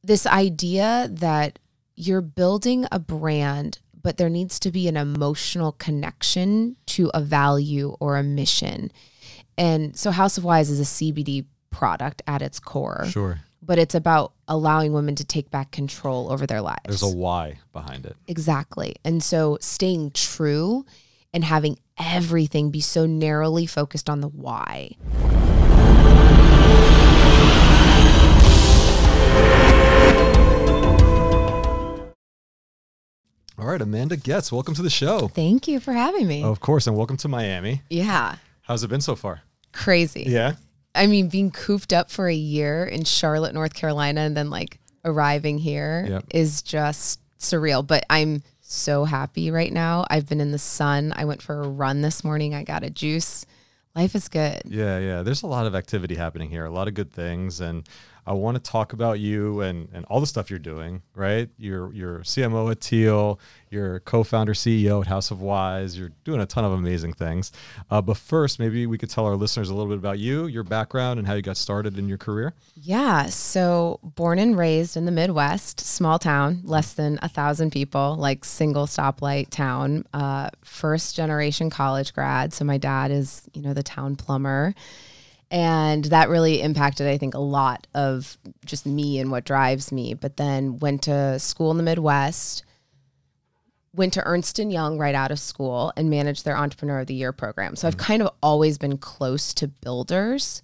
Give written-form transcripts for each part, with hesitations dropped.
this idea that you're building a brand, but there needs to be an emotional connection to a value or a mission. And so House of Wise is a CBD product at its core. Sure. But it's about allowing women to take back control over their lives. There's a why behind it. Exactly. And so staying true and having everything be so narrowly focused on the why. All right, Amanda Goetz, welcome to the show. Thank you for having me. Of course, and welcome to Miami. Yeah. How's it been so far? Crazy. Yeah? I mean, being cooped up for a year in Charlotte, North Carolina, and then like arriving here is just surreal. But I'm so happy right now. I've been in the sun. I went for a run this morning. I got a juice. Life is good. Yeah. There's a lot of activity happening here, a lot of good things. And I want to talk about you and all the stuff you're doing, right? You're CMO at Teal, you're co-founder CEO at House of Wise, you're doing a ton of amazing things. But first, maybe we could tell our listeners a little bit about you, your background, and how you got started in your career. Yeah, so born and raised in the Midwest, small town, less than 1,000 people, like single stoplight town, first generation college grad. So my dad is, the town plumber. And that really impacted, I think, a lot of just me and what drives me. But then went to school in the Midwest, went to Ernst & Young right out of school and managed their Entrepreneur of the Year program. So I've kind of always been close to builders,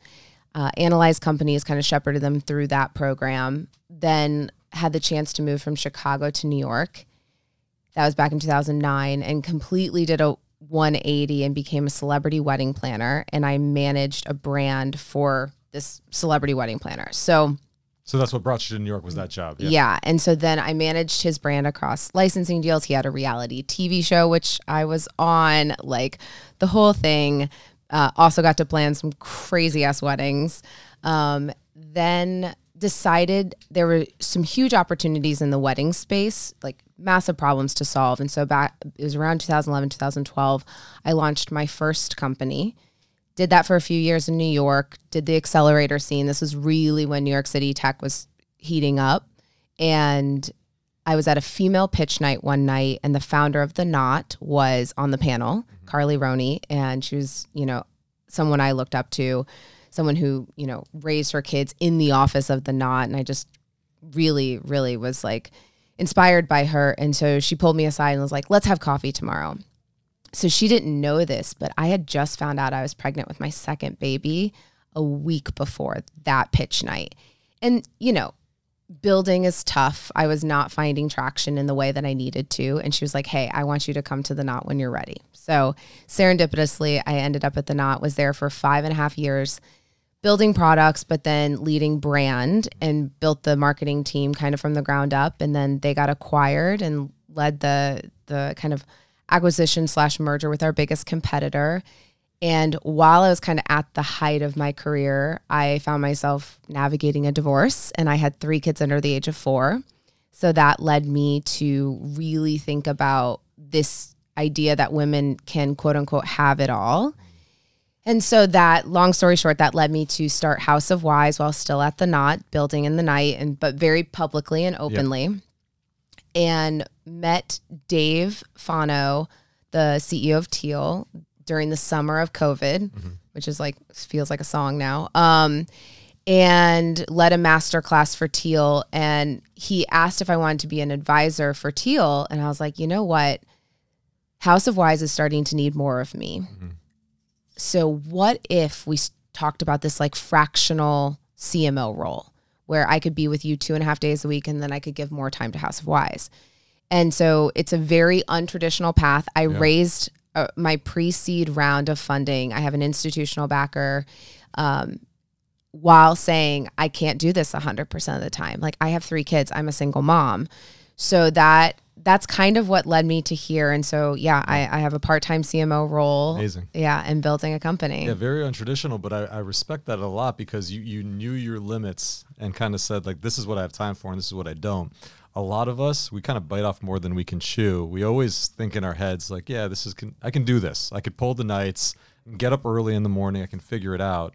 analyzed companies, kind of shepherded them through that program. Then had the chance to move from Chicago to New York. That was back in 2009 and completely did a 180 and became a celebrity wedding planner, and I managed a brand for this celebrity wedding planner. So that's what brought you to New York, was that job? Yeah. And so then I managed his brand across licensing deals. He had a reality TV show, which I was on, like the whole thing. Also got to plan some crazy ass weddings. Then decided there were some huge opportunities in the wedding space, like massive problems to solve. And so it was around 2011, 2012, I launched my first company, did that for a few years in New York, did the accelerator scene. This was really when New York City tech was heating up. And I was at a female pitch night one night, and the founder of The Knot was on the panel, Carly Roney, and she was, someone I looked up to, someone who, raised her kids in the office of The Knot. And I just really, really was like inspired by her. And so she pulled me aside and was like, let's have coffee tomorrow. So she didn't know this, but I had just found out I was pregnant with my second baby a week before that pitch night. And, building is tough. I was not finding traction in the way that I needed to. And she was like, hey, I want you to come to The Knot when you're ready. So serendipitously, I ended up at The Knot, was there for 5.5 years, building products, but then leading brand, and built the marketing team kind of from the ground up. And then they got acquired and led the kind of acquisition / merger with our biggest competitor. And while I was kind of at the height of my career, I found myself navigating a divorce, and I had 3 kids under the age of 4. So that led me to really think about this idea that women can, quote unquote, have it all. And so that, long story short, that led me to start House of Wise while still at The Knot, building in the night, but very publicly and openly. Yep. And met Dave Fano, the CEO of Teal, during the summer of COVID, which is like, feels like a song now, and led a masterclass for Teal. And he asked if I wanted to be an advisor for Teal. And I was like, you know what? House of Wise is starting to need more of me. So what if we talked about this like fractional CMO role, where I could be with you 2.5 days a week, and then I could give more time to House of Wise. And so it's a very untraditional path. I raised my pre-seed round of funding. I have an institutional backer, while saying I can't do this 100% of the time. Like, I have 3 kids. I'm a single mom. So that's kind of what led me to here. And so, I have a part-time CMO role. Amazing. Yeah, and building a company. Yeah, very untraditional, but I respect that a lot, because you knew your limits and kind of said, like, this is what I have time for and this is what I don't. A lot of us, we kind of bite off more than we can chew. We always think in our heads, like, yeah, I can do this. I could pull the nights, get up early in the morning, I can figure it out.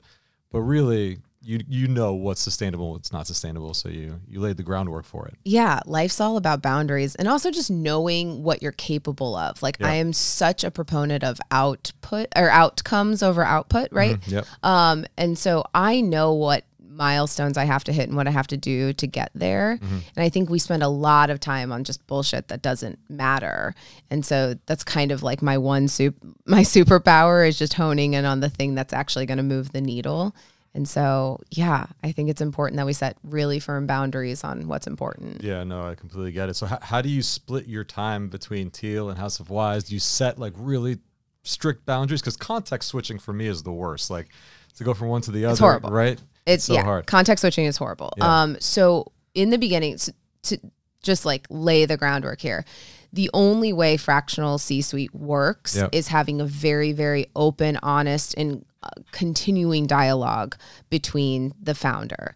But really, you know what's sustainable, what's not sustainable. So you laid the groundwork for it. Yeah. Life's all about boundaries and also just knowing what you're capable of. Like I am such a proponent of output or outcomes over output. Right. Yep. And so I know what milestones I have to hit and what I have to do to get there. And I think we spend a lot of time on just bullshit that doesn't matter. And so that's kind of like my superpower is just honing in on the thing that's actually going to move the needle. And so, yeah, I think it's important that we set really firm boundaries on what's important. Yeah, no, I completely get it. So how do you split your time between Teal and House of Wise? Do you set like really strict boundaries? Because context switching for me is the worst. Like to go from one to the other, it's horrible. Right? It's so hard. Context switching is horrible. Yeah. So in the beginning, to just like lay the groundwork here, the only way fractional C-suite works is having a very, very open, honest, and continuing dialogue between the founder.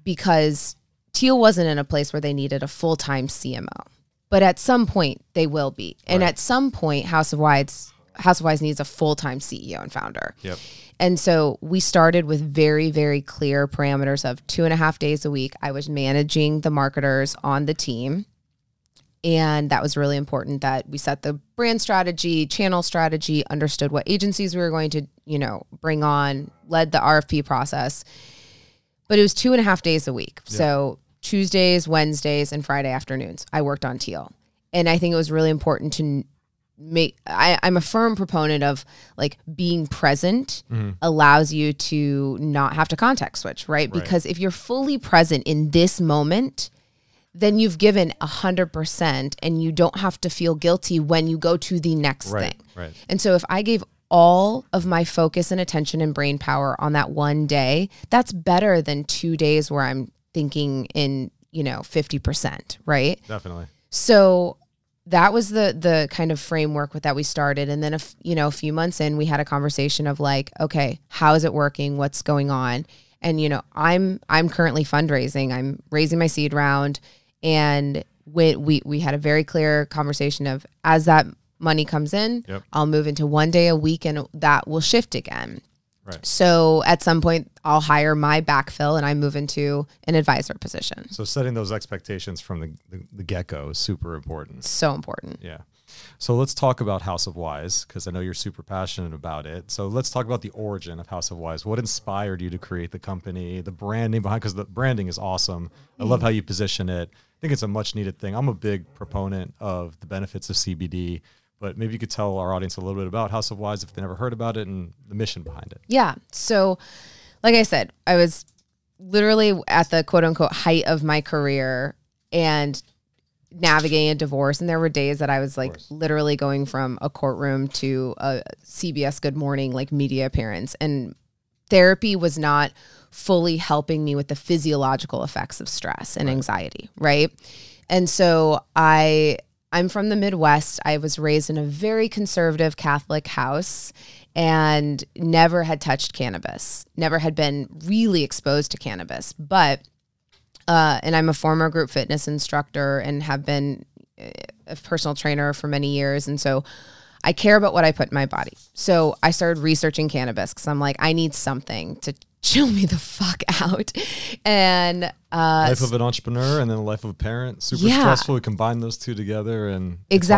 Because Teal wasn't in a place where they needed a full-time CMO, but at some point they will be. And at some point, House of Wise needs a full-time CEO and founder. And so we started with very, very clear parameters of 2.5 days a week. I was managing the marketers on the team. And that was really important that we set the brand strategy, channel strategy, understood what agencies we were going to, bring on, led the RFP process. But it was 2.5 days a week. So Tuesdays, Wednesdays, and Friday afternoons, I worked on Teal. And I think it was really important to I'm a firm proponent of like being present allows you to not have to context switch, right? Because if you're fully present in this moment, then you've given 100% and you don't have to feel guilty when you go to the next thing. And so if I gave all of my focus and attention and brain power on that one day, that's better than 2 days where I'm thinking in, 50%, right? Definitely. So that was the kind of framework that we started. And then, a few months in, we had a conversation of like, okay, how is it working? What's going on? And, I'm currently fundraising. I'm raising my seed round. And we had a very clear conversation of as that money comes in, I'll move into 1 day a week and that will shift again. So at some point I'll hire my backfill and I move into an advisor position. So setting those expectations from the get-go is super important. So important. Yeah. So let's talk about House of Wise because I know you're super passionate about it. So let's talk about the origin of House of Wise. What inspired you to create the company, the branding behind, because the branding is awesome. I love how you position it. I think it's a much needed thing. I'm a big proponent of the benefits of CBD. But maybe you could tell our audience a little bit about House of Wise if they never heard about it and the mission behind it. Yeah. So like I said, I was literally at the quote unquote height of my career and navigating a divorce. And there were days that I was like literally going from a courtroom to a CBS Good Morning, like media appearance. And therapy was not fully helping me with the physiological effects of stress and anxiety. Right. And so I'm from the Midwest. I was raised in a very conservative Catholic house and never had touched cannabis, never had been really exposed to cannabis. But, and I'm a former group fitness instructor and have been a personal trainer for many years. And so I care about what I put in my body. So I started researching cannabis because I'm like, I need something to chill me the fuck out. And life of an entrepreneur and then the life of a parent, super stressful. We combine those two together and it's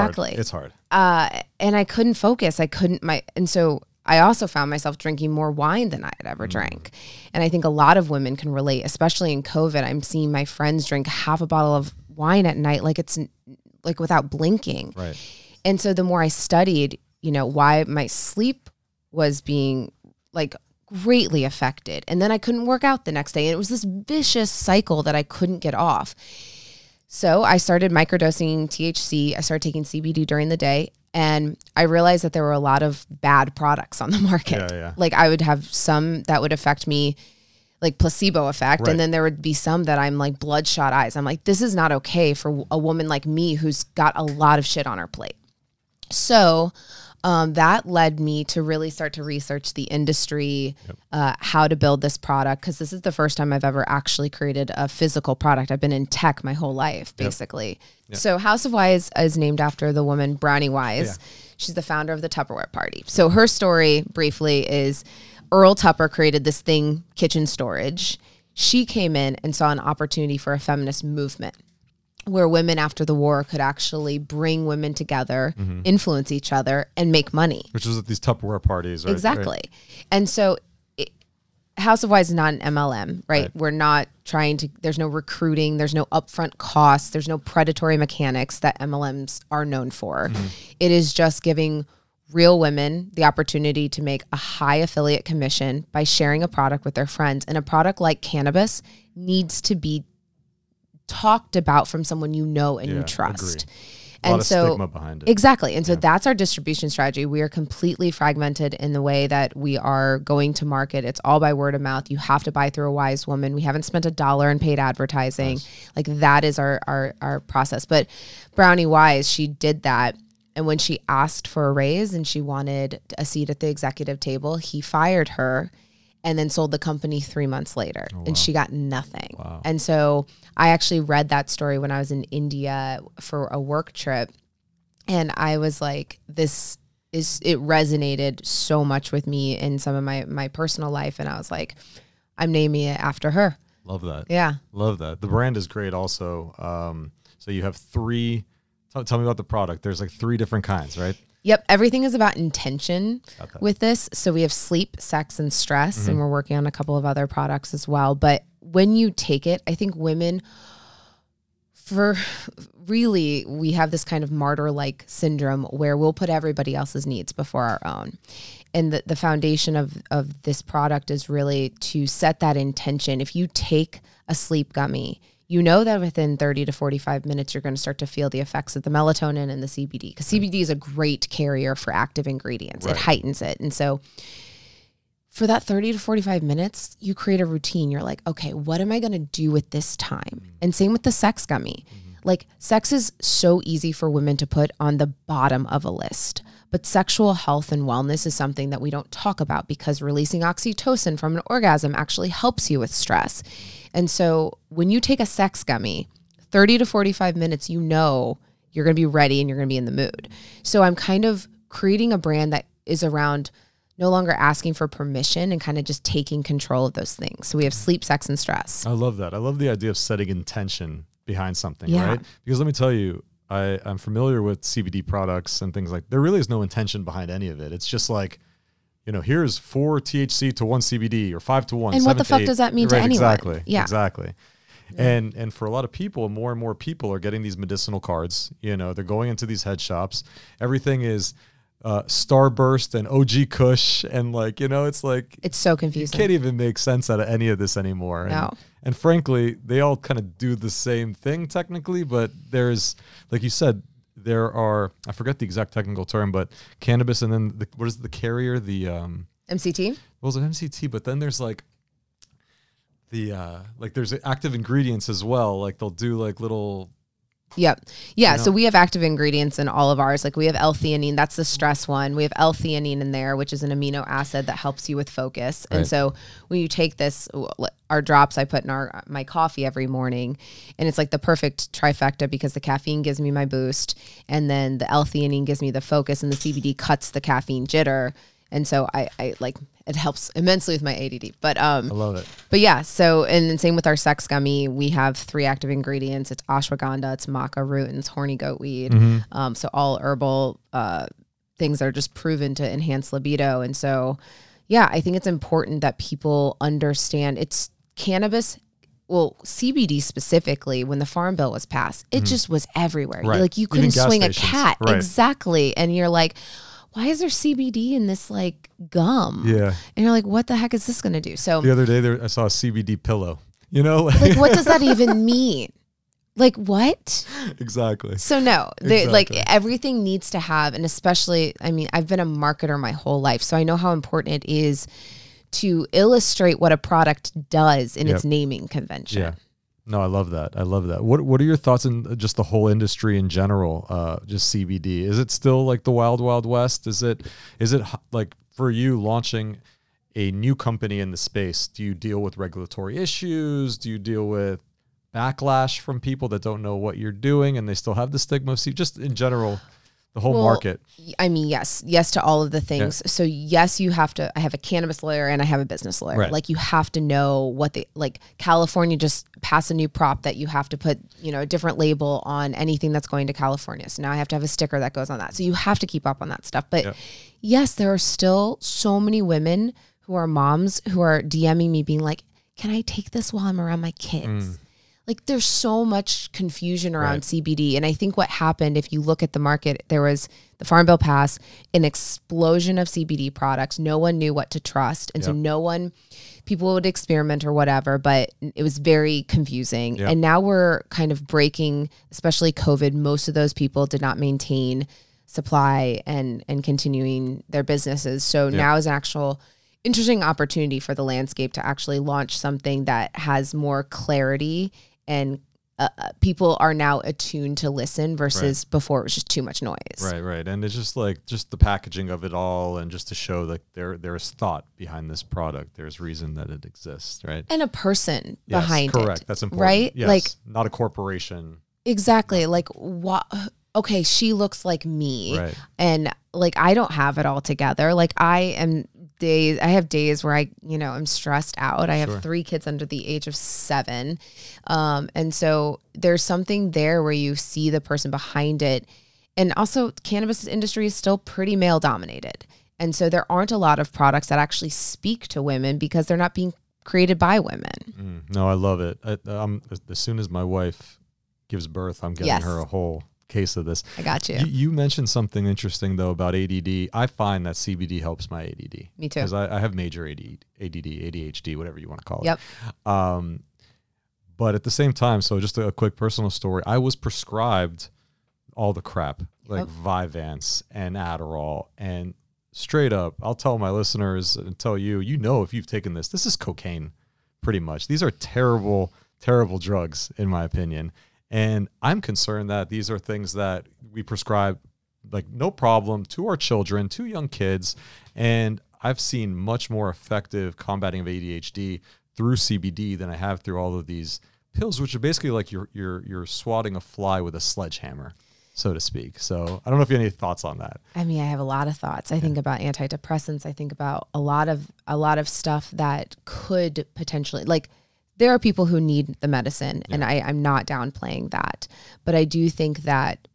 hard. And I couldn't focus. And so I also found myself drinking more wine than I had ever drank. And I think a lot of women can relate, especially in COVID. I'm seeing my friends drink half a bottle of wine at night, like it's like without blinking. And so the more I studied, why my sleep was being like greatly affected. And then I couldn't work out the next day. And it was this vicious cycle that I couldn't get off. So I started microdosing THC. I started taking CBD during the day. And I realized that there were a lot of bad products on the market. Like I would have some that would affect me like placebo effect. And then there would be some that I'm like bloodshot eyes. I'm like, this is not okay for a woman like me who's got a lot of shit on her plate. So that led me to really start to research the industry, how to build this product. Because this is the first time I've ever actually created a physical product. I've been in tech my whole life, basically. So House of Wise is named after the woman Brownie Wise. She's the founder of the Tupperware Party. So her story briefly is Earl Tupper created this thing, Kitchen Storage. She came in and saw an opportunity for a feminist movement where women after the war could actually bring women together, influence each other, and make money. Which was at these Tupperware parties, right? Exactly. Right. And so House of Wise is not an MLM, right? We're not trying to, there's no recruiting, there's no upfront costs, there's no predatory mechanics that MLMs are known for. It is just giving real women the opportunity to make a high affiliate commission by sharing a product with their friends. And a product like cannabis needs to be talked about from someone you know and you trust. Agreed. A lot of stigma behind it. Exactly. And so that's our distribution strategy. We are completely fragmented in the way that we are going to market. It's all by word of mouth. You have to buy through a wise woman. We haven't spent $1 in paid advertising. Nice. Like that is our process. But Brownie Wise, she did that. And when she asked for a raise and she wanted a seat at the executive table, he fired her and then sold the company 3 months later. Oh, wow. And she got nothing. Wow. And so I actually read that story when I was in India for a work trip. And I was like, it resonated so much with me in some of my personal life. And I was like, I'm naming it after her. Love that. Yeah. Love that. The brand is great also. So you have three, tell me about the product. There's like 3 different kinds, right? Yep. Everything is about intention with this. So we have sleep, sex, and stress, and we're working on a couple of other products as well. But when you take it, I think women, we have this kind of martyr-like syndrome where we'll put everybody else's needs before our own. And the foundation of this product is really to set that intention. If you take a sleep gummy, you know that within 30 to 45 minutes, you're going to start to feel the effects of the melatonin and the CBD, because CBD is a great carrier for active ingredients. It heightens it. And so for that 30 to 45 minutes, you create a routine. You're like, okay, what am I going to do with this time? And same with the sex gummy. Like, sex is so easy for women to put on the bottom of a list. But sexual health and wellness is something that we don't talk about, because releasing oxytocin from an orgasm actually helps you with stress. And so when you take a sex gummy, 30 to 45 minutes, you know you're going to be ready and you're going to be in the mood. So I'm kind of creating a brand that is around no longer asking for permission and kind of just taking control of those things. So we have sleep, sex, and stress. I love that. I love the idea of setting intention behind something, right? Because let me tell you, I'm familiar with CBD products and things like, there really is no intention behind any of it. It's just like, you know, here's 4 THC to 1 CBD or 5 to 1. And what the fuck does that mean to anyone? Exactly. Yeah. Exactly. Yeah. And for a lot of people, more and more people are getting these medicinal cards. You know, they're going into these head shops. Everything is Starburst and OG Kush. And like, you know, it's like, it's so confusing. You can't even make sense out of any of this anymore. No. And frankly, they all kind of do the same thing technically, but there's, like you said, there are, I forget the exact technical term, but cannabis, and then what is the carrier? The MCT? Well, it was an MCT, but then there's like there's active ingredients as well. Like they'll do like little. Yep. Yeah. You know? So we have active ingredients in all of ours. Like we have L-theanine, that's the stress one. We have L-theanine in there, which is an amino acid that helps you with focus. Right. And so when you take this, our drops I put in my coffee every morning, and it's like the perfect trifecta, because the caffeine gives me my boost, and then the L-theanine gives me the focus, and the CBD cuts the caffeine jitter. And so I like, it helps immensely with my ADD, but I love it. But yeah, so, and then same with our sex gummy, we have 3 active ingredients. It's ashwagandha, it's maca root, and it's horny goat weed. So all herbal things are just proven to enhance libido. And so, yeah, I think it's important that people understand it's cannabis. Well, CBD specifically, when the Farm Bill was passed, it just was everywhere. Right. Like you couldn't swing stations. A cat. Right. Exactly. And you're like, why is there CBD in this like gum? Yeah. And you're like, what the heck is this going to do? So the other day I saw a CBD pillow, you know, like what does that even mean? Like what? Exactly. So no, exactly. Like everything needs to have, and especially, I mean, I've been a marketer my whole life, so I know how important it is to illustrate what a product does in its naming convention. Yeah. No, I love that. I love that. What are your thoughts on just the whole industry in general? Just CBD. Is it still like the wild, wild west? Is it like for you launching a new company in the space? Do you deal with regulatory issues? Do you deal with backlash from people that don't know what you're doing and they still have the stigma? See, just in general, the whole market. I mean, yes to all of the things. Yeah. So yes, you have to, I have a cannabis lawyer and I have a business lawyer. Right. Like you have to know what they, like California just passed a new prop that you have to put, you know, a different label on anything that's going to California. So now I have to have a sticker that goes on that. So you have to keep up on that stuff. But yes, there are still so many women who are moms who are DMing me being like, can I take this while I'm around my kids? Like there's so much confusion around CBD. And I think what happened, if you look at the market, there was the Farm Bill passed, an explosion of CBD products. No one knew what to trust. And so people would experiment or whatever, but it was very confusing. And now we're kind of breaking, especially COVID. Most of those people did not maintain supply and continuing their businesses. So now is an actual interesting opportunity for the landscape to actually launch something that has more clarity and people are now attuned to listen versus before it was just too much noise. Right. And it's just like the packaging of it all, and just to show like there is thought behind this product. There's reason that it exists, right? And a person behind it. Correct. That's important. Right? Yes. Like not a corporation. Exactly. Like what? Okay, she looks like me, and like I don't have it all together. Like I have days where I'm stressed out. I have 3 kids under the age of 7. And so there's something there where you see the person behind it. And also cannabis industry is still pretty male dominated. And so there aren't a lot of products that actually speak to women because they're not being created by women. No, I love it. As soon as my wife gives birth, I'm getting her a whole case of this. I got you. You mentioned something interesting though about ADD. I find that CBD helps my ADD. Me too. Because I have major ADD, ADHD, whatever you want to call it. Yep. But at the same time, so just a quick personal story, I was prescribed all the crap, like Vyvanse and Adderall, and straight up, I'll tell my listeners and tell you, if you've taken this is cocaine, pretty much. These are terrible, terrible drugs, in my opinion. And I'm concerned that these are things that we prescribe, like no problem, to our children, to young kids. And I've seen much more effective combating of ADHD through CBD than I have through all of these pills, which are basically like you're swatting a fly with a sledgehammer, so to speak. So I don't know if you have any thoughts on that. I mean, I have a lot of thoughts. I think about antidepressants. I think about a lot of stuff that could potentially, like, there are people who need the medicine, and I'm not downplaying that. But I do think that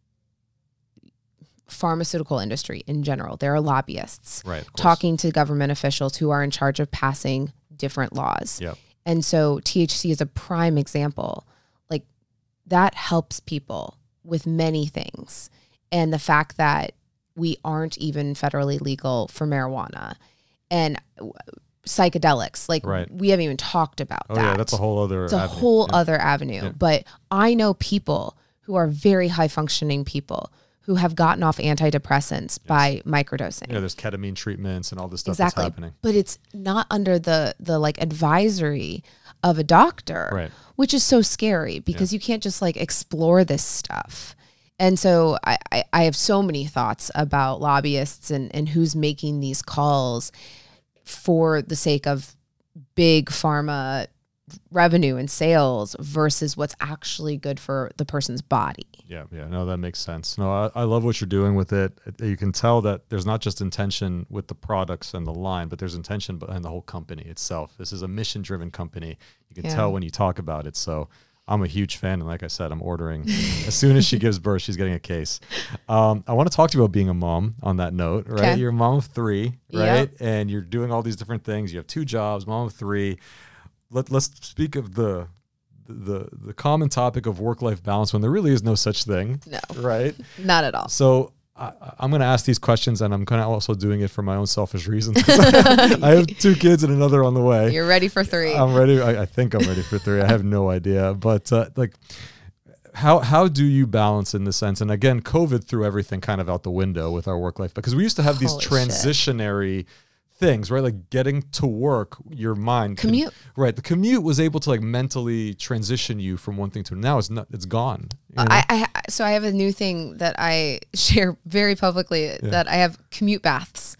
pharmaceutical industry in general, there are lobbyists talking to government officials who are in charge of passing different laws. And so THC is a prime example. Like that helps people with many things. And the fact that we aren't even federally legal for marijuana and psychedelics, like we haven't even talked about that. Yeah, that's a whole other avenue. A whole other avenue. But I know people who are very high functioning people who have gotten off antidepressants by microdosing. Yeah, there's ketamine treatments and all this stuff that's happening. But it's not under the like advisory of a doctor, which is so scary because you can't just like explore this stuff. And so I have so many thoughts about lobbyists and who's making these calls for the sake of big pharma revenue and sales versus what's actually good for the person's body. Yeah. No, that makes sense. No, I love what you're doing with it. You can tell that there's not just intention with the products and the line, but there's intention behind the whole company itself. This is a mission-driven company. You can tell when you talk about it. So I'm a huge fan. And like I said, I'm ordering as soon as she gives birth, she's getting a case. I want to talk to you about being a mom on that note, right? You're a mom of 3, right? And you're doing all these different things. You have 2 jobs, mom of 3. Let's speak of the common topic of work-life balance when there really is no such thing. No. Right? Not at all. So I'm going to ask these questions, and I'm kind of also doing it for my own selfish reasons. I have 2 kids and another on the way. You're ready for 3. I'm ready. I think I'm ready for 3. I have no idea. But like, how do you balance in this sense? And again, COVID threw everything kind of out the window with our work life, because we used to have these transitionary things, right? Like getting to work, your mind commute. The commute was able to like mentally transition you from one thing to another. Now it's gone. You know? So I have a new thing that I share very publicly that I have commute baths.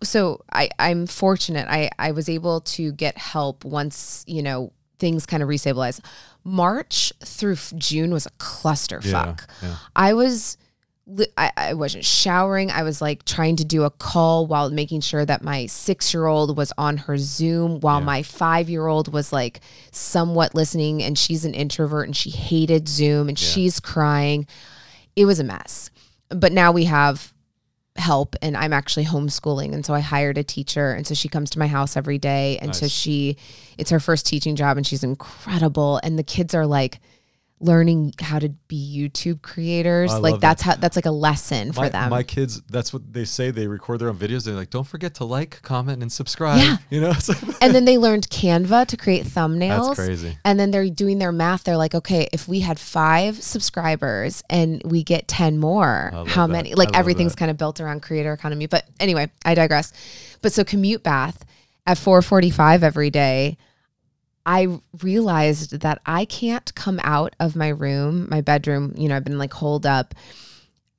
So I'm fortunate. I was able to get help once, things kind of restabilized. March through June was a clusterfuck. I was I wasn't showering. I was like trying to do a call while making sure that my 6-year-old was on her Zoom while my 5-year-old was like somewhat listening, and she's an introvert and she hated Zoom and she's crying. It was a mess. But now we have help, and I'm actually homeschooling. And so I hired a teacher. And so she comes to my house every day. And so it's her first teaching job, and she's incredible. And the kids are like learning how to be YouTube creators. Like that's like a lesson for them. My kids, that's what they say. They record their own videos. They're like, don't forget to like, comment, and subscribe. Yeah. You know? And then they learned Canva to create thumbnails. That's crazy. And then they're doing their math. They're like, okay, if we had 5 subscribers and we get 10 more, how many? Like everything's kind of built around creator economy. But anyway, I digress. But so commute bath at 4:45 every day, I realized that I can't come out of my room, my bedroom, you know, I've been like holed up.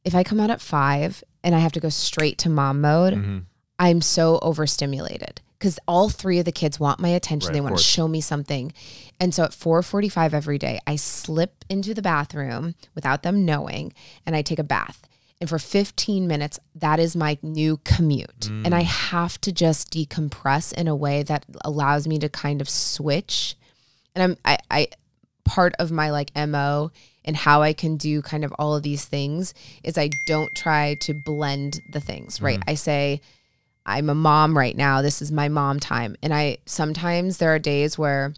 If I come out at 5 and I have to go straight to mom mode, I'm so overstimulated because all 3 of the kids want my attention. They want to show me something. And so at 4:45 every day, I slip into the bathroom without them knowing, and I take a bath. And for 15 minutes, that is my new commute. And I have to just decompress in a way that allows me to kind of switch. And I part of my like MO and how I can do kind of all of these things is I don't try to blend the things, right? I say, I'm a mom right now. This is my mom time. And sometimes there are days where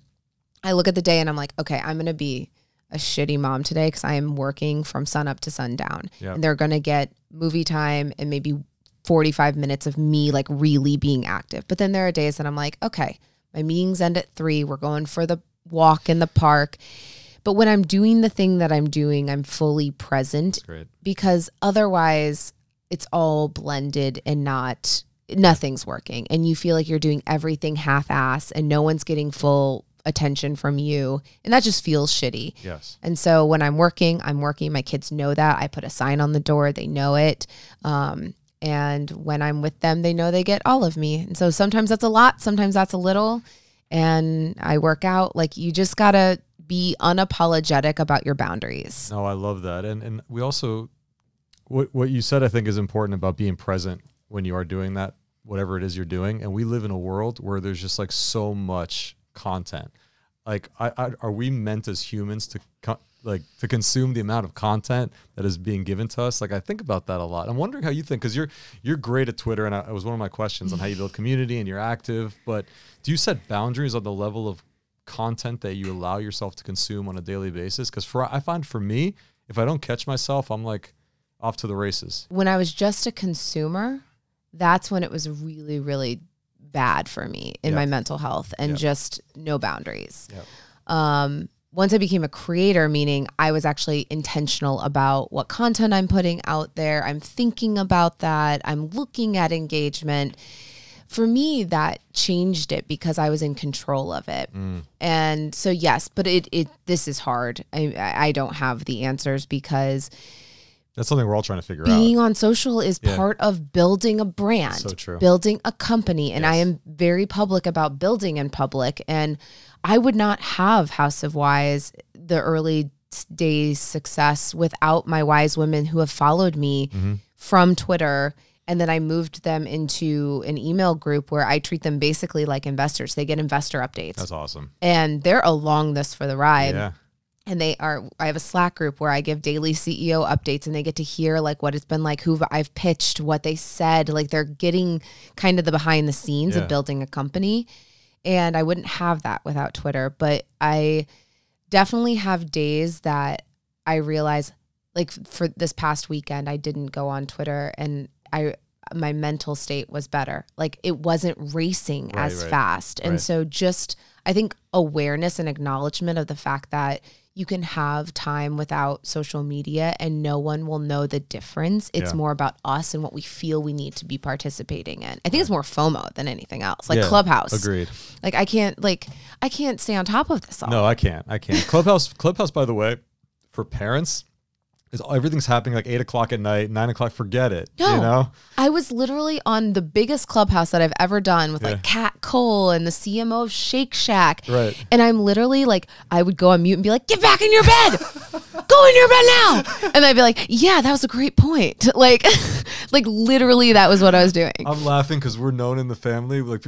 I look at the day and I'm like, okay, I'm going to be a shitty mom today because I am working from sun up to sundown. And they're going to get movie time and maybe 45 minutes of me like really being active. But then there are days that I'm like, okay, my meetings end at 3. We're going for the walk in the park. But when I'm doing the thing that I'm doing, I'm fully present because otherwise it's all blended and nothing's working. And you feel like you're doing everything half-ass and no one's getting full attention from you, and that just feels shitty. Yes. And so when I'm working. My kids know that. I put a sign on the door, they know it. And when I'm with them, they know they get all of me. And so sometimes that's a lot, sometimes that's a little. And I work out. Like, you just gotta be unapologetic about your boundaries. No, I love that. And we also, what you said I think is important about being present when you are doing that, whatever it is you're doing. And we live in a world where there's just like so much content. Like, are we meant as humans to consume the amount of content that is being given to us? Like, I think about that a lot. I'm wondering how you think, because you're great at Twitter, and it was one of my questions on how you build community and you're active. But do you set boundaries on the level of content that you allow yourself to consume on a daily basis? Because I find for me, if I don't catch myself, I'm like off to the races. When I was just a consumer, that's when it was really, really bad for me in my mental health and just no boundaries. Once I became a creator, meaning I was actually intentional about what content I'm putting out there. I'm thinking about that. I'm looking at engagement. For me, that changed it because I was in control of it. And so, yes, but this is hard. I don't have the answers because that's something we're all trying to figure out. Being on social is part of building a brand, so true. Building a company. And I am very public about building in public. And I would not have House of Wise, the early days success, without my wise women who have followed me from Twitter. And then I moved them into an email group where I treat them basically like investors. They get investor updates. That's awesome. And they're along this for the ride. Yeah. And I have a Slack group where I give daily CEO updates, and they get to hear like what it's been like, who I've pitched, what they said. Like, they're getting kind of the behind the scenes of building a company. And I wouldn't have that without Twitter. But I definitely have days that I realize, like for this past weekend, I didn't go on Twitter, and my mental state was better. Like, it wasn't racing as fast. And so just, I think, awareness and acknowledgement of the fact that you can have time without social media and no one will know the difference. It's more about us and what we feel we need to be participating in. I think it's more FOMO than anything else. Like Clubhouse. Agreed. Like, I can't stay on top of this all. No, I can't. Clubhouse, by the way, for parents, is everything's happening like 8 o'clock at night, 9 o'clock. Forget it. No, you know, I was literally on the biggest Clubhouse that I've ever done with like Kat Cole and the CMO of Shake Shack. Right. And I'm literally like, I would go on mute and be like, get back in your bed. go in your bed now. And I'd be like, yeah, that was a great point. Like, like literally that was what I was doing. I'm laughing because we're known in the family, like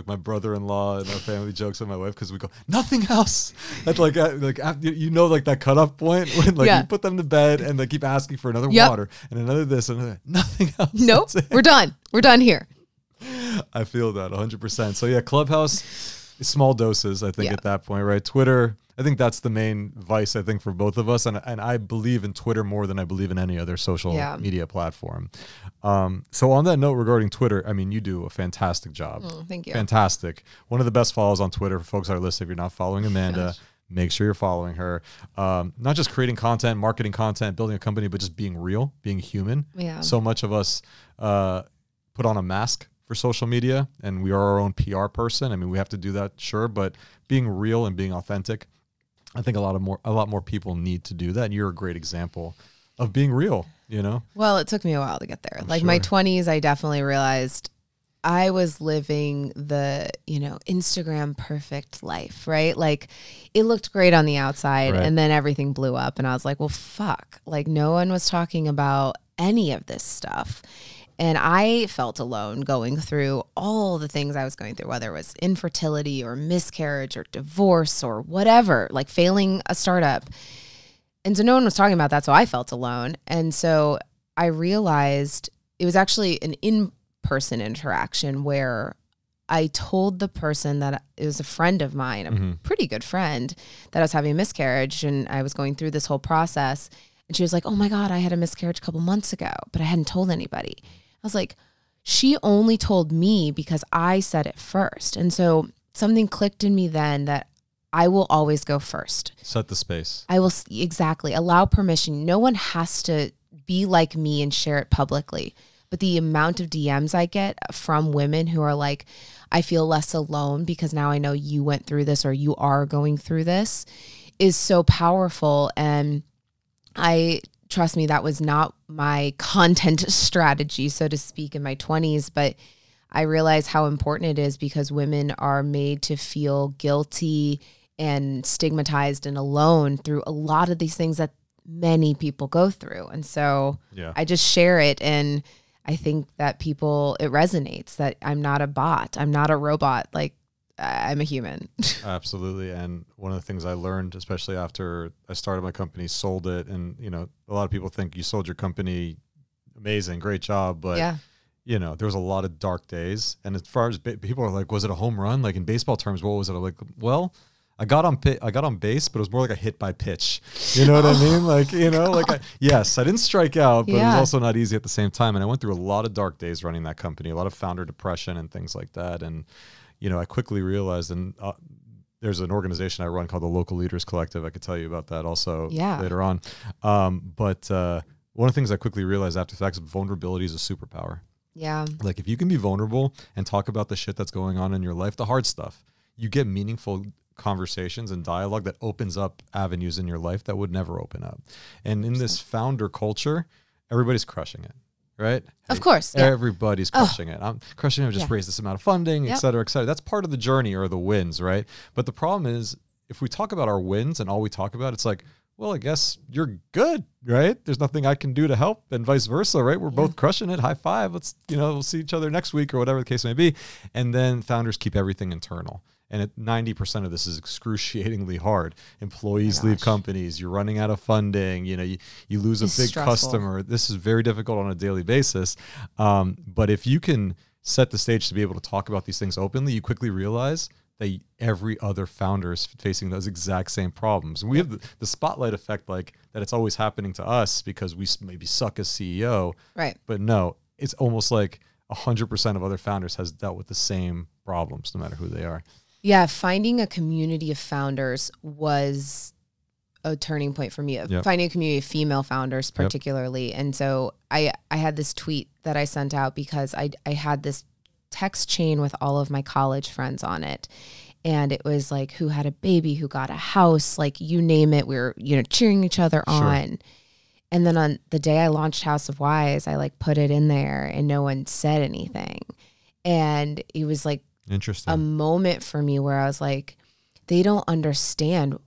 my brother-in-law and our family jokes with my wife, because we go, nothing else. That's like like that cutoff point when like you put them to bed and they keep asking for another water and another this and another, nothing else. Nope, we're done. We're done here. I feel that 100%. So yeah, Clubhouse, small doses, I think at that point, right? Twitter, I think that's the main vice, I think, for both of us. And I believe in Twitter more than I believe in any other social media platform. So on that note regarding Twitter, I mean, you do a fantastic job. Thank you. Fantastic. One of the best follows on Twitter for folks that are listening. If you're not following Amanda, make sure you're following her. Not just creating content, marketing content, building a company, but just being real, being human. Yeah. So much of us put on a mask for social media, and we are our own PR person. I mean, we have to do that, sure, but being real and being authentic, I think a lot more people need to do that. And you're a great example of being real, you know? Well, it took me a while to get there. Like my 20s, I definitely realized I was living the, Instagram perfect life, right? Like it looked great on the outside and then everything blew up and I was like, well, fuck, like no one was talking about any of this stuff. And I felt alone going through all the things I was going through, whether it was infertility or miscarriage or divorce or whatever, like failing a startup. And so no one was talking about that. So I felt alone. And so I realized it was actually an in-person interaction where I told the person that it was a friend of mine, a pretty good friend, that I was having a miscarriage and I was going through this whole process. And she was like, oh my God, I had a miscarriage a couple months ago, but I hadn't told anybody. I was like, she only told me because I said it first. And so something clicked in me then that I will always go first. Set the space. I will exactly allow permission. No one has to be like me and share it publicly. But the amount of DMs I get from women who are like, I feel less alone because now I know you went through this or you are going through this is so powerful. And trust me, that was not my content strategy, so to speak, in my 20s, but I realize how important it is because women are made to feel guilty and stigmatized and alone through a lot of these things that many people go through. And so I just share it, and I think that it resonates that I'm not a bot. I'm not a robot. Like, I'm a human. Absolutely. And one of the things I learned, especially after I started my company, sold it. And, a lot of people think you sold your company. Amazing. Great job. But, there was a lot of dark days. And as far as people are like, was it a home run? Like in baseball terms, what was it? I'm like, well, I got on base, but it was more like a hit by pitch. You know what I mean? Like, yes, I didn't strike out, but it was also not easy at the same time. And I went through a lot of dark days running that company, a lot of founder depression and things like that. And, I quickly realized, and there's an organization I run called the Local Leaders Collective. I could tell you about that also later on. But one of the things I quickly realized after the fact is vulnerability is a superpower. Yeah. Like if you can be vulnerable and talk about the shit that's going on in your life, the hard stuff, you get meaningful conversations and dialogue that opens up avenues in your life that would never open up. And in this founder culture, everybody's crushing it. Right? Of course. Everybody's crushing it. I'm crushing it. Just raise this amount of funding, et cetera, et cetera. That's part of the journey or the wins, right? But the problem is if we talk about our wins and all we talk about, it's like, well, I guess you're good, right? There's nothing I can do to help and vice versa, right? We're both crushing it. High five. Let's, we'll see each other next week or whatever the case may be. And then founders keep everything internal. And 90% of this is excruciatingly hard. Employees leave companies. You're running out of funding. You lose a big customer. This is very difficult on a daily basis. But if you can set the stage to be able to talk about these things openly, you quickly realize that every other founder is facing those exact same problems. And we have the spotlight effect, like that it's always happening to us because we maybe suck as CEO. Right. But no, it's almost like 100% of other founders has dealt with the same problems, no matter who they are. Yeah, finding a community of founders was a turning point for me. Finding a community of female founders particularly. And so I had this tweet that I sent out because I had this text chain with all of my college friends on it. And it was like, who had a baby, who got a house, like you name it. We were, cheering each other on. And then on the day I launched House of Wise, I put it in there and no one said anything. And it was like, interesting. A moment for me where I was like, they don't understand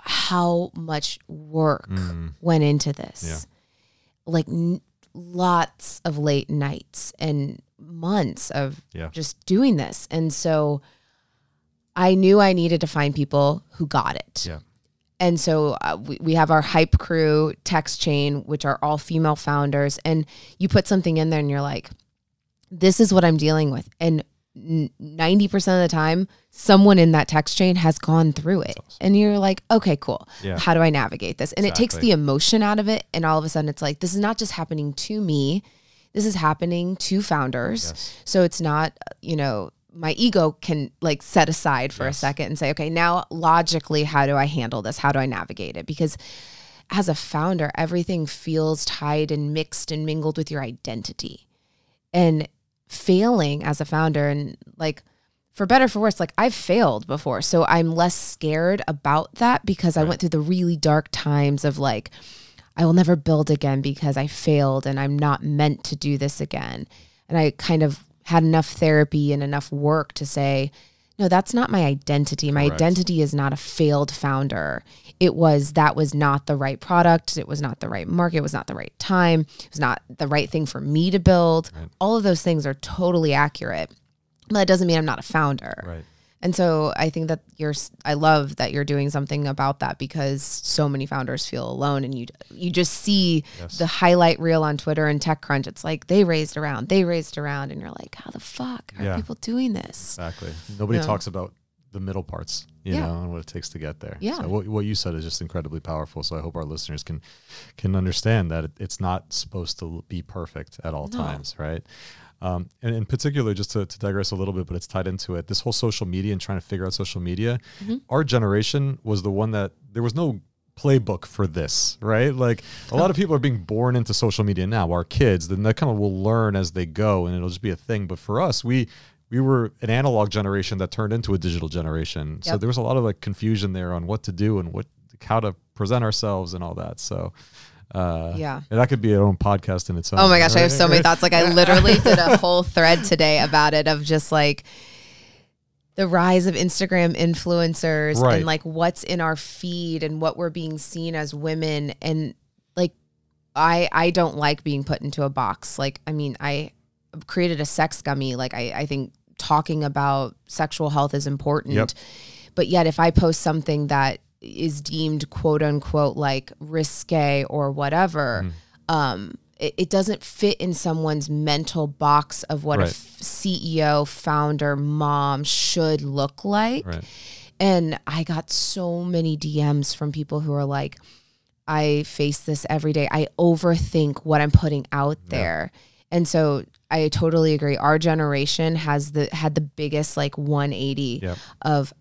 how much work went into this. Like lots of late nights and months of just doing this. And so I knew I needed to find people who got it. Yeah. And so we have our hype crew text chain, which are all female founders. And you put something in there and you're like, this is what I'm dealing with. And 90% of the time, someone in that text chain has gone through it. Awesome. And you're like, okay, cool. Yeah. How do I navigate this? And it takes the emotion out of it. And all of a sudden it's like, this is not just happening to me. This is happening to founders. Yes. So it's not, you know, my ego can like set aside for a second and say, okay, now logically, how do I handle this? How do I navigate it? Because as a founder, everything feels tied and mixed and mingled with your identity. And failing as a founder, and like for better or for worse, like I've failed before. So I'm less scared about that because I went through the really dark times of like, I will never build again because I failed and I'm not meant to do this again. And I kind of had enough therapy and enough work to say, no, that's not my identity. My identity is not a failed founder. That was not the right product. It was not the right market. It was not the right time. It was not the right thing for me to build. Right. All of those things are totally accurate. But that doesn't mean I'm not a founder. Right. And so I think that I love that you're doing something about that, because so many founders feel alone, and you just see the highlight reel on Twitter and TechCrunch. It's like they raised around, and you're like, how the fuck are people doing this? Exactly. Nobody talks about the middle parts, you know, and what it takes to get there. Yeah. So what you said is just incredibly powerful. So I hope our listeners can understand that it's not supposed to be perfect at all times, right? And in particular, just to digress a little bit, but it's tied into it, this whole social media and trying to figure out social media, our generation was the one that there was no playbook for this, right? Like a lot of people are being born into social media now, our kids, then they kind of will learn as they go and it'll just be a thing. But for us, we were an analog generation that turned into a digital generation. Yep. So there was a lot of like confusion there on what to do and how to present ourselves and all that. So and that could be our own podcast in its own. Oh my gosh, right? I have so many thoughts. Like I literally did a whole thread today about it, of just like the rise of Instagram influencers and like what's in our feed and what we're being seen as women. And like, I don't like being put into a box. Like, I mean, I created a sex gummy. Like I think talking about sexual health is important, but yet if I post something that is deemed quote unquote like risque or whatever, it doesn't fit in someone's mental box of what a CEO, founder, mom should look like. Right. And I got so many DMs from people who are like, I face this every day. I overthink what I'm putting out there. And so I totally agree. Our generation had the biggest like 180 of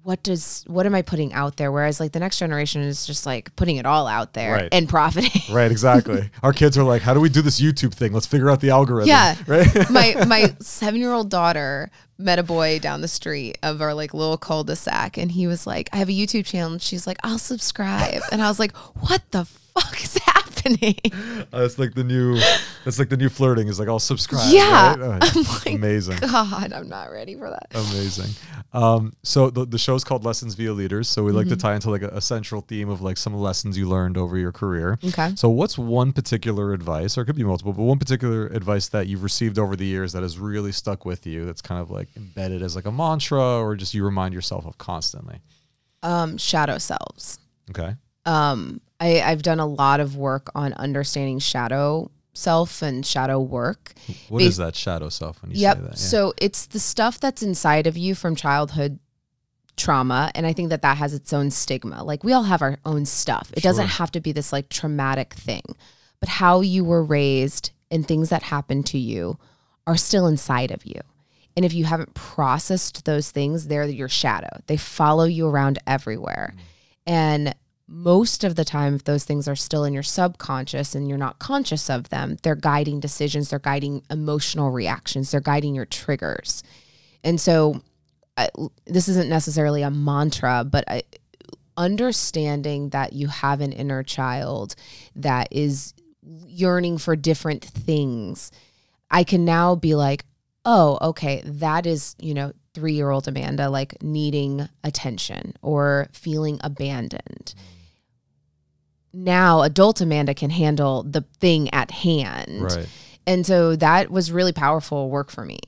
what am I putting out there? Whereas like the next generation is just like putting it all out there and profiting. Right, exactly. Our kids are like, how do we do this YouTube thing? Let's figure out the algorithm. Yeah. Right. my 7-year-old daughter met a boy down the street of our like little cul-de-sac, and he was like, I have a YouTube channel. And she's like, I'll subscribe. And I was like, what the fuck is happening? That's like the new flirting, is like, I'll subscribe. Yeah. Right? I'm like, amazing. God, I'm not ready for that. Amazing. So the show's called Lessons via Leaders. So we like to tie into like a central theme of like some lessons you learned over your career. Okay. So what's one particular advice, or it could be multiple, but one particular advice that you've received over the years that has really stuck with you, that's kind of like embedded as like a mantra, or just you remind yourself of constantly? Shadow selves. Okay. I've done a lot of work on understanding shadow self and shadow work. What is that shadow self when you say that? Yeah. So it's the stuff that's inside of you from childhood trauma. And I think that has its own stigma. Like we all have our own stuff. It doesn't have to be this like traumatic thing, but how you were raised and things that happened to you are still inside of you. And if you haven't processed those things, they're your shadow. They follow you around everywhere. And most of the time, if those things are still in your subconscious and you're not conscious of them, they're guiding decisions, they're guiding emotional reactions, they're guiding your triggers. And so this isn't necessarily a mantra, but understanding that you have an inner child that is yearning for different things, I can now be like, oh, okay, that is, 3-year-old Amanda like needing attention or feeling abandoned. Now adult Amanda can handle the thing at hand. Right. And so that was really powerful work for me.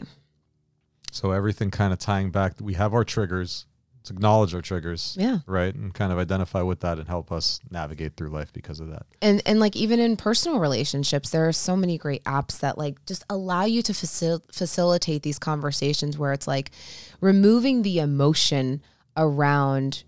So everything kind of tying back, we have our triggers. Let's acknowledge our triggers. Yeah. Right. And kind of identify with that and help us navigate through life because of that. And like even in personal relationships, there are so many great apps that like just allow you to facilitate these conversations where it's like removing the emotion around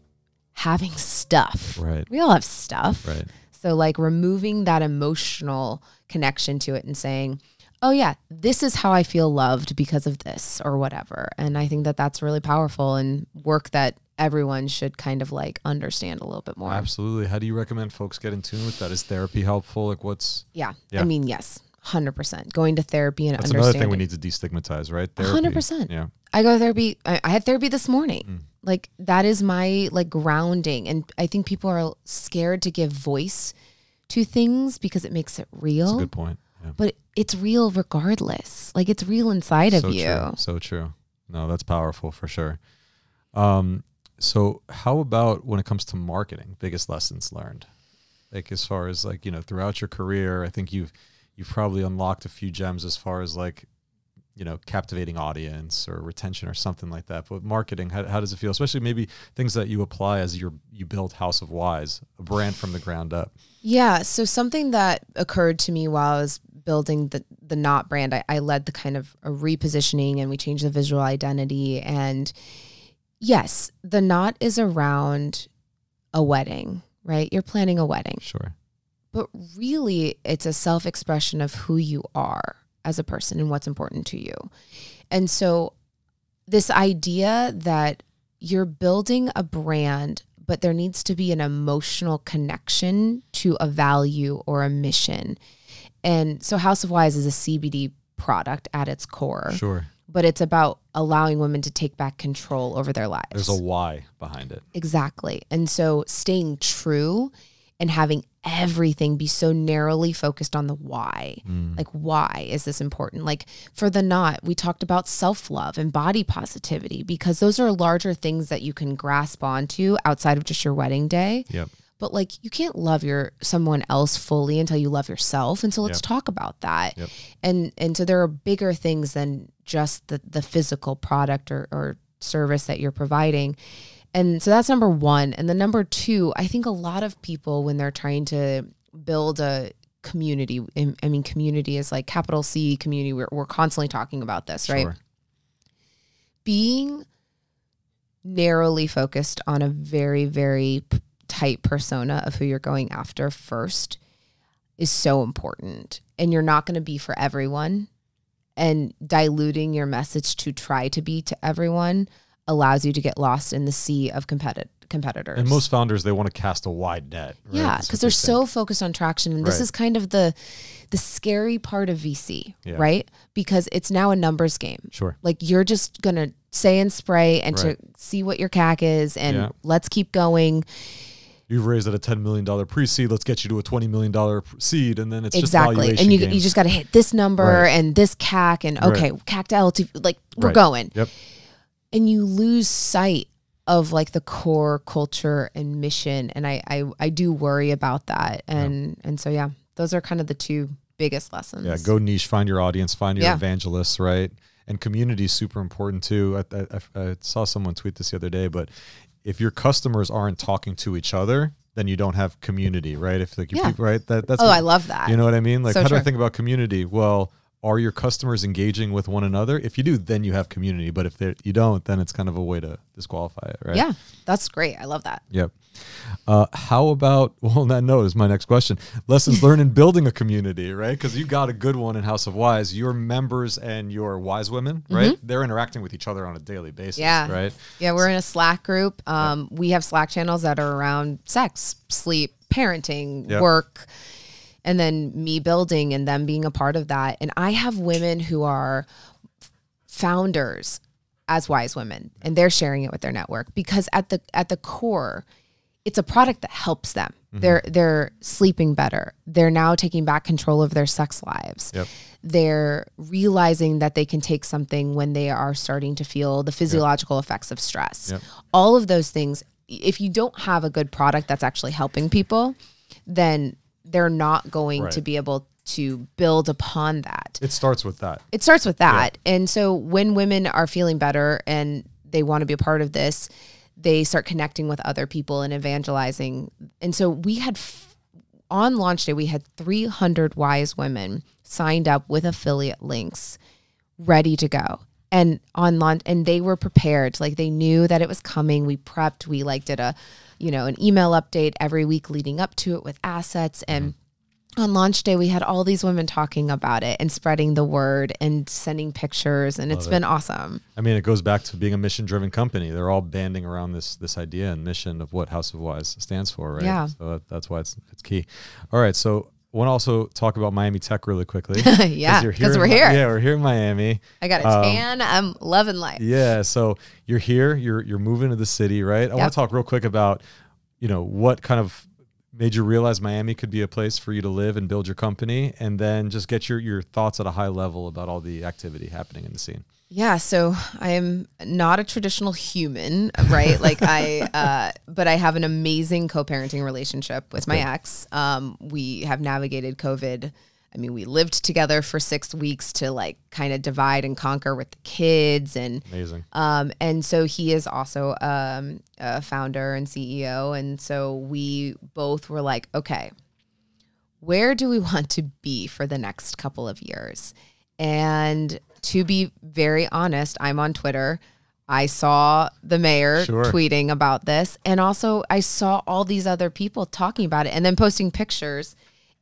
having stuff. Right. We all have stuff. Right. So like removing that emotional connection to it and saying, oh yeah, this is how I feel loved because of this or whatever. And I think that that's really powerful and work that everyone should kind of like understand a little bit more. Absolutely. How do you recommend folks get in tune with that? Is therapy helpful? Like what's... Yeah. I mean, yes, 100%. Going to therapy and that's understanding. another thing we need to destigmatize, right? Therapy. 100%. Yeah. I go to therapy. I had therapy this morning. Like that is my like grounding. And I think people are scared to give voice to things because it makes it real. That's a good point. Yeah. But it's real regardless. Like it's real inside of you. True. So true. No, that's powerful for sure. So how about when it comes to marketing, biggest lessons learned? Like as far as like, you know, throughout your career, I think you've probably unlocked a few gems as far as like, you know, captivating audience or retention or something like that. But marketing, how does it feel? Especially maybe things that you apply as you build House of Wise, a brand from the ground up. Yeah. So something that occurred to me while I was building the Knot brand, I led the kind of a repositioning and we changed the visual identity. And yes, the Knot is around a wedding, right? You're planning a wedding. Sure. But really it's a self-expression of who you are as a person and what's important to you. And so this idea that you're building a brand, but there needs to be an emotional connection to a value or a mission. And so House of Wise is a CBD product at its core. Sure. But it's about allowing women to take back control over their lives. There's a why behind it. Exactly. And so staying true and having everything be so narrowly focused on the why. Like, why is this important? Like for the Knot, we talked about self-love and body positivity because those are larger things that you can grasp onto outside of just your wedding day. Yep. But like you can't love someone else fully until you love yourself. And so let's talk about that. Yep. And so there are bigger things than just the physical product or service that you're providing. And so that's number one. And then number two, I think a lot of people, when they're trying to build a community, I mean, community is like capital C community. We're constantly talking about this, right? Sure. Being narrowly focused on a very, very tight persona of who you're going after first is so important. And you're not going to be for everyone. And diluting your message to try to be to everyone allows you to get lost in the sea of competitors. And most founders, they want to cast a wide net. Right? Yeah, because they're so focused on traction. And this is kind of the scary part of VC, right? Because it's now a numbers game. Sure. Like you're just going to say and spray and to see what your CAC is and let's keep going. You've raised at a $10 million pre-seed. Let's get you to a $20 million seed. And then it's exactly. just And you games. just got to hit this number and this CAC and okay, CAC to LTV, like we're going. Yep. And you lose sight of like the core culture and mission. And I do worry about that. And so, yeah, those are kind of the two biggest lessons. Yeah. Go niche, find your audience, find your evangelists, right? And community is super important too. I saw someone tweet this the other day, but if your customers aren't talking to each other, then you don't have community, right? If like your people, right? That's I love that. You know what I mean? Like, so how true. do I think about community? Well, are your customers engaging with one another? If you do, then you have community. But if you don't, then it's kind of a way to disqualify it, right? Yeah, that's great. I love that. Yep. How about, well, on that note is my next question, lessons learned in building a community, right? Because you got a good one in House of Wise. Your members and your Wise women, right? They're interacting with each other on a daily basis, right? Yeah, we're in a Slack group. We have Slack channels that are around sex, sleep, parenting, work, and then me building and them being a part of that. And I have women who are founders as Wise women, and they're sharing it with their network because at the core, it's a product that helps them. They're sleeping better. They're now taking back control of their sex lives. Yep. They're realizing that they can take something when they are starting to feel the physiological effects of stress. Yep. All of those things, if you don't have a good product that's actually helping people, then they're not going to be able to build upon that. It starts with that. It starts with that. Yeah. And so when women are feeling better and they want to be a part of this, they start connecting with other people and evangelizing. And so we had, on launch day, we had 300 wise women signed up with affiliate links, ready to go. And on launch, and they were prepared. Like, they knew that it was coming. We prepped. We did an email update every week leading up to it with assets. And on launch day, we had all these women talking about it and spreading the word and sending pictures, and it's been awesome. I mean, it goes back to being a mission-driven company. They're all banding around this idea and mission of what House of Wise stands for, right? Yeah. So that's why it's key. All right, so I want to also talk about Miami Tech really quickly. Yeah, because we're here. Yeah, we're here in Miami. I got a tan. I'm loving life. Yeah, so you're here. You're moving to the city, right? I want to talk real quick about, what kind of made you realize Miami could be a place for you to live and build your company, and then just get your thoughts at a high level about all the activity happening in the scene. Yeah, so I am not a traditional human, right? Like but I have an amazing co-parenting relationship with my ex. We have navigated COVID. I mean, we lived together for 6 weeks to kind of divide and conquer with the kids, and amazing. And so he is also a founder and CEO, and so we both were like, okay, where do we want to be for the next couple of years? And to be very honest, I'm on Twitter. I saw the mayor tweeting about this, and also I saw all these other people talking about it and then posting pictures.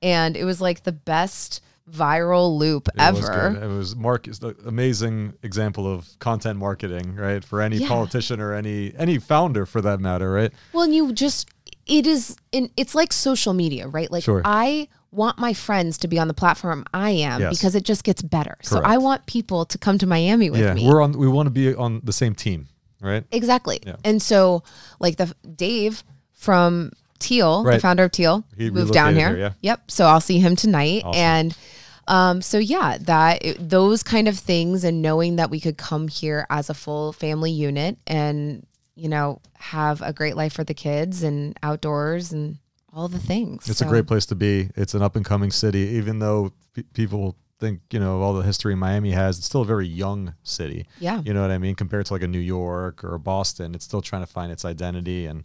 And it was like the best viral loop ever. It was the amazing example of content marketing, right? For any politician or any founder for that matter, right? Well, and it's like social media, right? Like I want my friends to be on the platform I am because it just gets better. Correct. So I want people to come to Miami with me. We want to be on the same team, right? Exactly. Yeah. And so Dave from Teal, the founder of Teal, he moved down here. Yep. So I'll see him tonight. Awesome. And those kind of things, and knowing that we could come here as a full family unit and, have a great life for the kids and outdoors and all the things. It's a great place to be. It's an up and coming city, even though people think, all the history Miami has. It's still a very young city. Yeah. You know what I mean? Compared to like a New York or a Boston, it's still trying to find its identity, and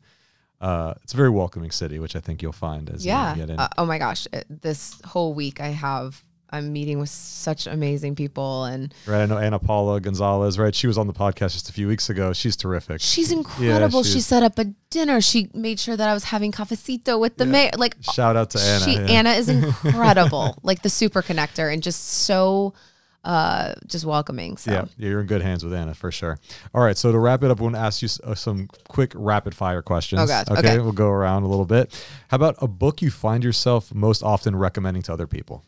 it's a very welcoming city, which I think you'll find as you get in. Oh my gosh. This whole week I'm meeting with such amazing people. And right, I know Ana Paula Gonzalez, right? She was on the podcast just a few weeks ago. She's terrific. She's incredible. She set up a dinner. She made sure that I was having cafecito with the mayor. Like, shout out to Ana. Ana is incredible. Like the super connector, and just so just welcoming. So yeah, you're in good hands with Ana for sure. All right, so to wrap it up, I want to ask you some quick rapid fire questions. Oh God. Okay, we'll go around a little bit. How about a book you find yourself most often recommending to other people?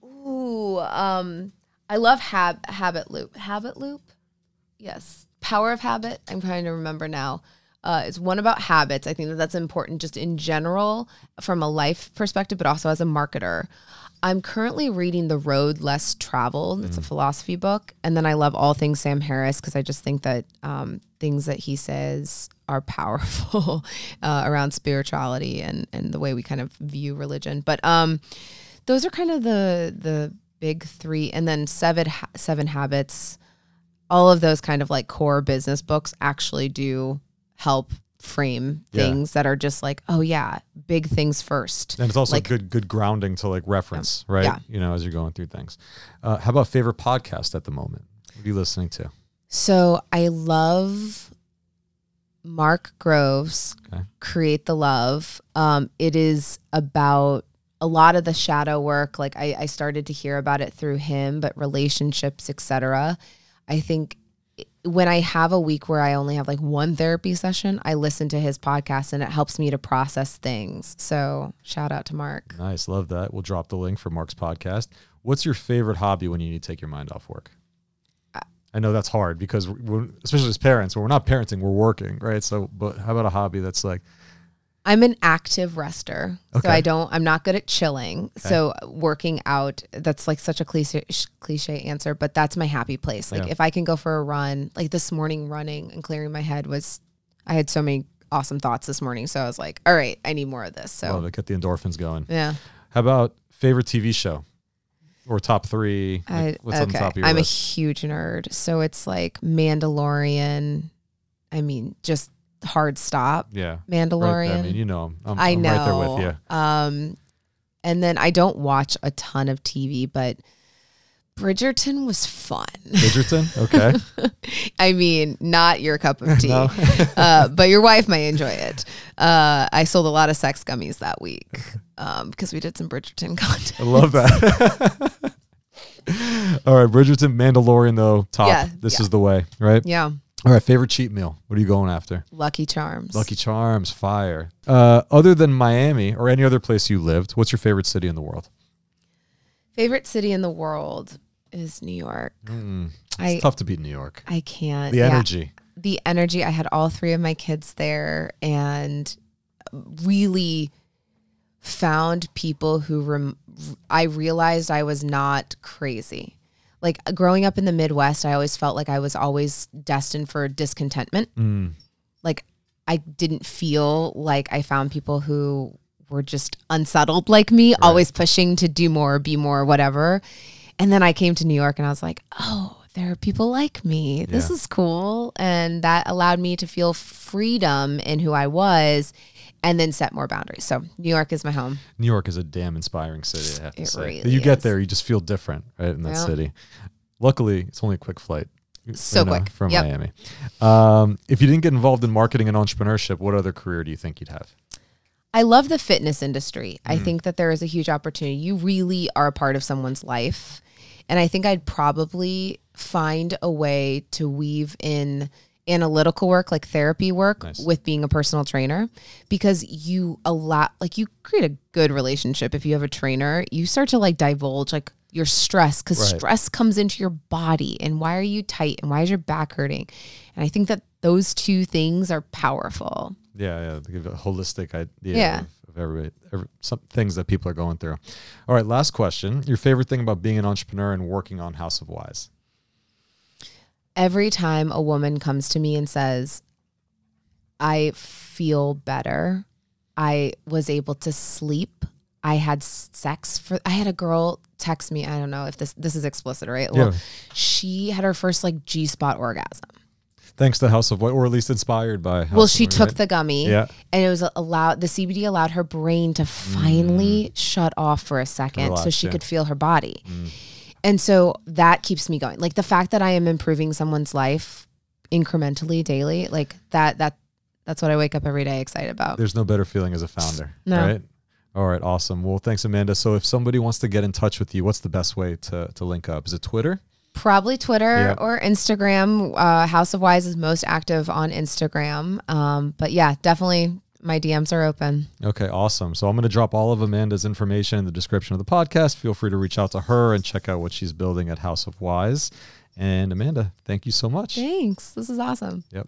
Ooh, I love Habit Loop. Habit Loop? Yes. Power of Habit. I'm trying to remember now. It's one about habits. I think that's important just in general from a life perspective, but also as a marketer. I'm currently reading The Road Less Traveled. It's a philosophy book. And then I love all things Sam Harris, because I just think that things that he says are powerful around spirituality and the way we kind of view religion. But those are kind of the big three. And then Seven Habits, all of those kind of like core business books actually do help frame things that are just like, oh yeah, big things first. And it's also like, good grounding to like reference, right? Yeah. As you're going through things. How about favorite podcast at the moment? What are you listening to? So I love Mark Groves, Create the Love. It is about a lot of the shadow work. Like I started to hear about it through him, but relationships, etc. I think when I have a week where I only have like one therapy session, I listen to his podcast, and it helps me to process things. So shout out to Mark. Nice. Love that. We'll drop the link for Mark's podcast. What's your favorite hobby when you need to take your mind off work? I know that's hard because especially as parents, when we're not parenting, we're working, right? So, but how about a hobby that's like, I'm an active rester. Okay. So I'm not good at chilling. Okay. So working out, that's like such a cliche answer, but that's my happy place. Like if I can go for a run, like this morning running and clearing my head I had so many awesome thoughts this morning. So I was like, all right, I need more of this. So love it. Get the endorphins going. Yeah. How about favorite TV show or top 3? Like, what's on the top of your I'm list? a huge nerd. So it's like Mandalorian. I mean, just hard stop. Yeah. Mandalorian. Right, I mean, you know, I'm I know. right there with you. And then I don't watch a ton of TV, but Bridgerton was fun. Bridgerton? Okay. I mean, not your cup of tea, No. but your wife may enjoy it. I sold a lot of sex gummies that week because we did some Bridgerton content. I love that. All right, Bridgerton, Mandalorian, though, top. Yeah, This is the way, right? Yeah. All right, favorite cheat meal. What are you going after? Lucky Charms. Lucky Charms, fire. Other than Miami or any other place you lived, what's your favorite city in the world? Favorite city in the world is New York. It's tough to beat New York. I can't. The energy. The energy. I had all 3 of my kids there and really found people who I realized I was not crazy. Like growing up in the Midwest, I always felt like I was always destined for discontentment. Like I didn't feel like I found people who were just unsettled like me, always pushing to do more, be more, whatever. And then I came to New York and I was like, oh, there are people like me. This is cool. And that allowed me to feel freedom in who I was and then set more boundaries. So New York is my home. New York is a damn inspiring city, I have to say. Really you get is. there, you just feel different, right, in that city. Luckily, it's only a quick flight. So quick. From Miami. If you didn't get involved in marketing and entrepreneurship, what other career do you think you'd have? I love the fitness industry. I think that there is a huge opportunity. You really are a part of someone's life. And I think I'd probably find a way to weave in analytical work, like therapy work, with being a personal trainer, because you create a good relationship. If you have a trainer, you start to like divulge like your stress, because stress comes into your body. And why are you tight? And why is your back hurting? And I think that those 2 things are powerful. Yeah. They give a holistic idea of some things that people are going through. All right, last question. Your favorite thing about being an entrepreneur and working on House of Wise? Every time a woman comes to me and says, I feel better, I was able to sleep, I had sex I had a girl text me, I don't know if this is explicit, right? Well, she had her first like G-spot orgasm. Thanks to House of Wise, or at least inspired by House of she Wise, took the gummy and it was the CBD allowed her brain to finally shut off for a second. Relax, so she could feel her body. And so that keeps me going. Like the fact that I am improving someone's life incrementally daily, like that's what I wake up every day excited about. There's no better feeling as a founder, right? All right, awesome. Well, thanks, Amanda. So if somebody wants to get in touch with you, what's the best way to link up? Is it Twitter? Probably Twitter or Instagram. House of Wise is most active on Instagram. But yeah, definitely my DMs are open. Okay, awesome. So I'm going to drop all of Amanda's information in the description of the podcast. Feel free to reach out to her and check out what she's building at House of Wise. And Amanda, thank you so much. Thanks. This is awesome. Yep.